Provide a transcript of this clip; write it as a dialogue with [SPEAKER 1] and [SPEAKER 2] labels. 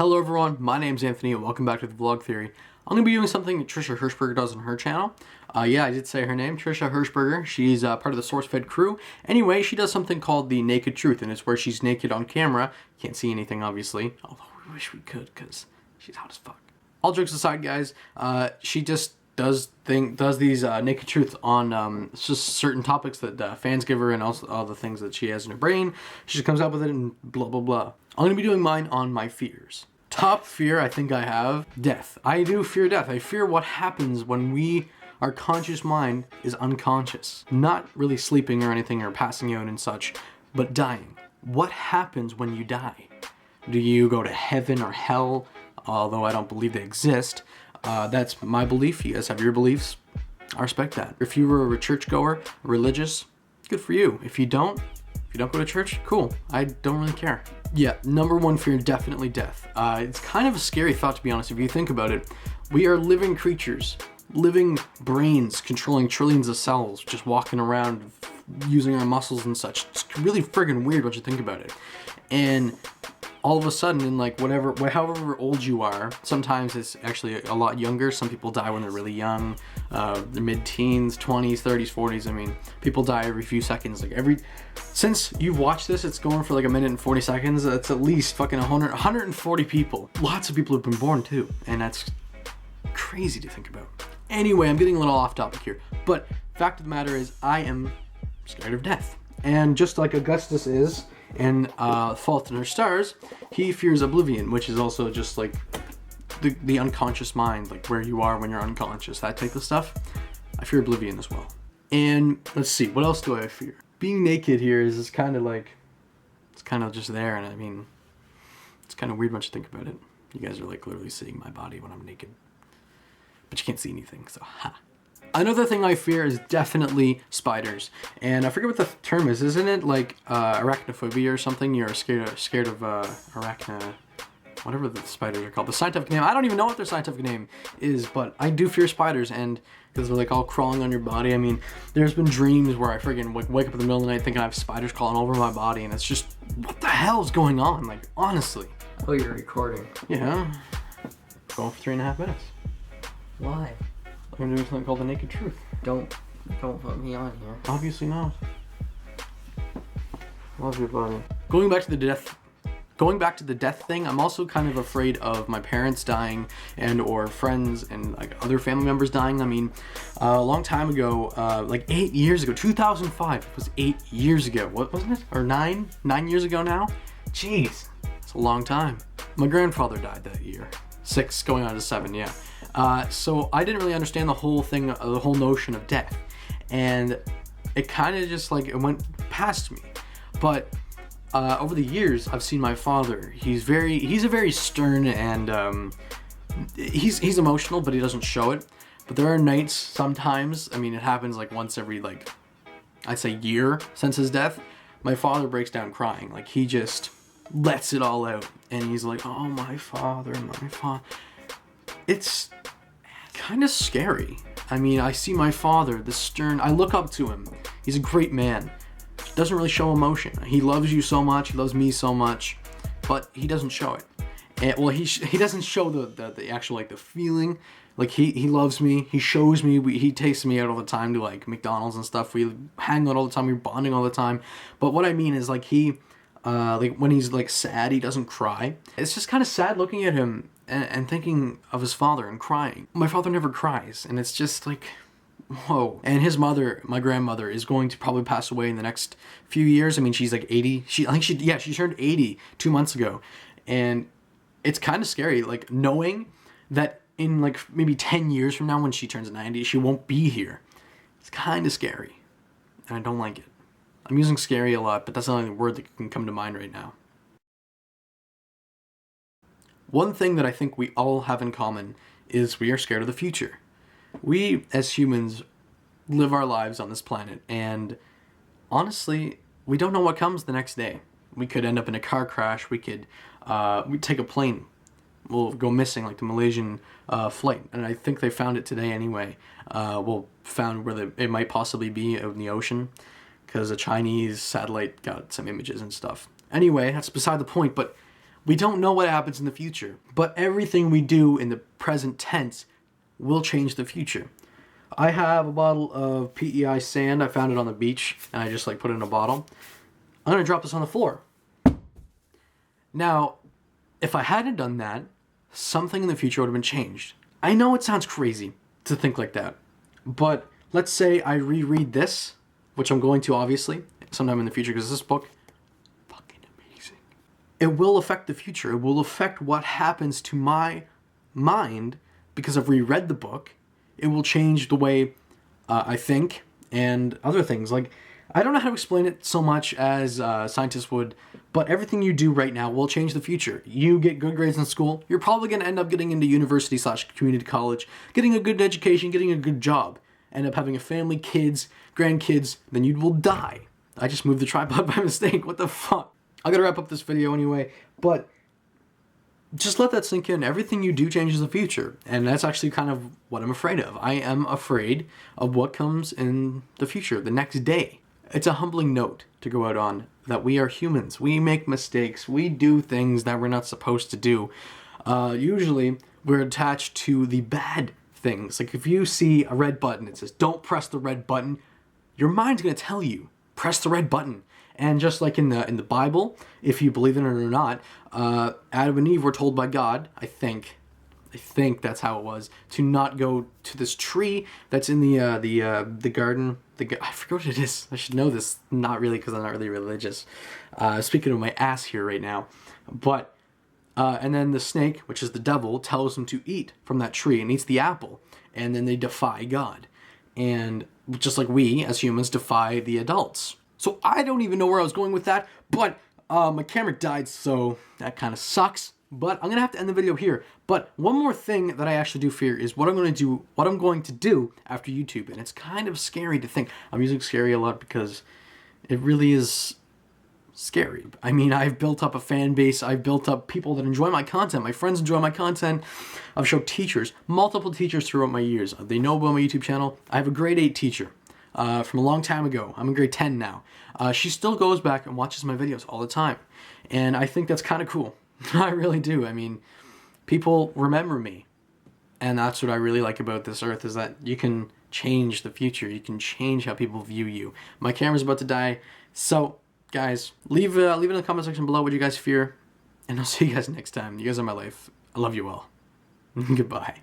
[SPEAKER 1] Hello everyone, my name's Anthony and welcome back to The Vlog Theory. I'm going to be doing something that Trisha Hirschberger does on her channel. Yeah, I did say her name, Trisha Hirschberger. She's part of the SourceFed crew. Anyway, she does something called The Naked Truth, and it's where she's naked on camera. Can't see anything, obviously, although we wish we could, because she's hot as fuck. All jokes aside, guys, she just does these Naked Truth on just certain topics that fans give her, and also all the things that she has in her brain. She just comes up with it and blah, blah, blah. I'm going to be doing mine on my fears. Top fear I think I have, death. I do fear death. I fear what happens when our conscious mind is unconscious. Not really sleeping or anything or passing out and such, but dying. What happens when you die? Do you go to heaven or hell? Although I don't believe they exist. That's my belief. You guys have your beliefs. I respect that. If you were a churchgoer, religious, good for you. If you don't go to church, cool. I don't really care. Yeah, number one fear, definitely death. It's kind of a scary thought, to be honest, if you think about it. We are living creatures, living brains controlling trillions of cells, just walking around using our muscles and such. It's really friggin' weird once you think about it. And all of a sudden, in like however old you are, sometimes it's actually a lot younger. Some people die when they're really young, mid-teens, 20s, 30s, 40s. I mean, people die every few seconds. Since you've watched this, it's going for like 1 minute and 40 seconds. That's at least fucking 140 people. Lots of people have been born too, and that's crazy to think about. Anyway, I'm getting a little off topic here, but fact of the matter is, I am scared of death. And just like Augustus is in Fault in Our Stars, he fears oblivion, which is also just like the unconscious mind, like where you are when you're unconscious, that type of stuff. I fear oblivion as well. And let's see, what else do I fear? Being naked here is kind of like, it's kind of just there, and I mean, it's kind of weird once you think about it. You guys are like literally seeing my body when I'm naked, but you can't see anything, so ha. Another thing I fear is definitely spiders, and I forget what the term is. Isn't it like arachnophobia or something? You're scared of whatever the spiders are called. The scientific name, I don't even know what their scientific name is, but I do fear spiders, and because they're like all crawling on your body. I mean, there's been dreams where I friggin' wake up in the middle of the night thinking I have spiders crawling over my body, and it's just, what the hell is going on? Like, honestly.
[SPEAKER 2] Oh, you're recording.
[SPEAKER 1] Yeah. Going for 3.5 minutes.
[SPEAKER 2] Why?
[SPEAKER 1] I'm doing something called The Naked Truth.
[SPEAKER 2] Don't put me on here.
[SPEAKER 1] Obviously not. Love your body. Going back to the death thing, I'm also kind of afraid of my parents dying and or friends and like other family members dying. I mean, a long time ago, like 8 years ago, 2005, it was 8 years ago. What wasn't it? Or 9 years ago now? Jeez, it's a long time. My grandfather died that year. 6 going on to 7, yeah. So I didn't really understand the whole thing, the whole notion of death. And it kind of just like, it went past me. But over the years, I've seen my father. He's a very stern and he's emotional, but he doesn't show it. But there are nights sometimes, I mean, it happens like once every like, I'd say year since his death, my father breaks down crying. Like he just lets it all out. And he's like, oh, my father. It's kind of scary. I mean, I see my father, the stern, I look up to him. He's a great man. Doesn't really show emotion. He loves you so much, he loves me so much, but he doesn't show it. And, well, he doesn't show the actual like the feeling. Like he loves me, he shows me, he takes me out all the time to like McDonald's and stuff. We hang out all the time, we're bonding all the time. But what I mean is like like when he's like sad, he doesn't cry. It's just kind of sad looking at him and thinking of his father and crying. My father never cries, and it's just like, whoa. And his mother, my grandmother, is going to probably pass away in the next few years. I mean, she's like 80. She turned 80 2 months ago. And it's kind of scary, like knowing that in like maybe 10 years from now when she turns 90, she won't be here. It's kind of scary. And I don't like it. I'm using scary a lot, but that's the only word that can come to mind right now. One thing that I think we all have in common is we are scared of the future. We, as humans, live our lives on this planet, and honestly, we don't know what comes the next day. We could end up in a car crash, we could take a plane, we'll go missing like the Malaysian flight, and I think they found it today anyway. Found where it might possibly be in the ocean, because a Chinese satellite got some images and stuff. Anyway, that's beside the point, but We don't know what happens in the future, but everything we do in the present tense will change the future. I have a bottle of PEI sand. I found it on the beach, and I just like put it in a bottle. I'm gonna drop this on the floor. Now, if I hadn't done that, something in the future would have been changed. I know it sounds crazy to think like that, but let's say I reread this, which I'm going to obviously sometime in the future because this book, fucking amazing. It will affect the future. It will affect what happens to my mind because I've reread the book. It will change the way I think and other things. Like, I don't know how to explain it so much as scientists would, but everything you do right now will change the future. You get good grades in school, you're probably going to end up getting into university/community college, getting a good education, getting a good job, end up having a family, kids, grandkids, then you will die. I just moved the tripod by mistake. What the fuck? I gotta wrap up this video anyway, but just let that sink in. Everything you do changes the future, and that's actually kind of what I'm afraid of. I am afraid of what comes in the future, the next day. It's a humbling note to go out on that we are humans. We make mistakes. We do things that we're not supposed to do. Usually, we're attached to the bad things. Like if you see a red button, it says, don't press the red button. Your mind's going to tell you, press the red button. And just like in the Bible, if you believe in it or not, Adam and Eve were told by God, I think that's how it was, to not go to this tree that's in the garden. I forget what it is. I should know this. Not really, because I'm not really religious. Speaking of my ass here right now. But, and then the snake, which is the devil, tells them to eat from that tree and eats the apple. And then they defy God. And just like we, as humans, defy the adults. So I don't even know where I was going with that, but my camera died, so that kind of sucks. But I'm gonna have to end the video here. But one more thing that I actually do fear is what I'm going to do after YouTube, and it's kind of scary to think. I'm using scary a lot because it really is scary. I mean, I've built up a fan base. I've built up people that enjoy my content. My friends enjoy my content. I've showed teachers, multiple teachers throughout my years. They know about my YouTube channel. I have a grade 8 teacher. From a long time ago. I'm in grade 10 now. She still goes back and watches my videos all the time. And I think that's kind of cool. I really do. I mean, people remember me. And that's what I really like about this earth, is that you can change the future. You can change how people view you. My camera's about to die. So, guys, leave it in the comment section below what you guys fear. And I'll see you guys next time. You guys are my life. I love you all. Goodbye.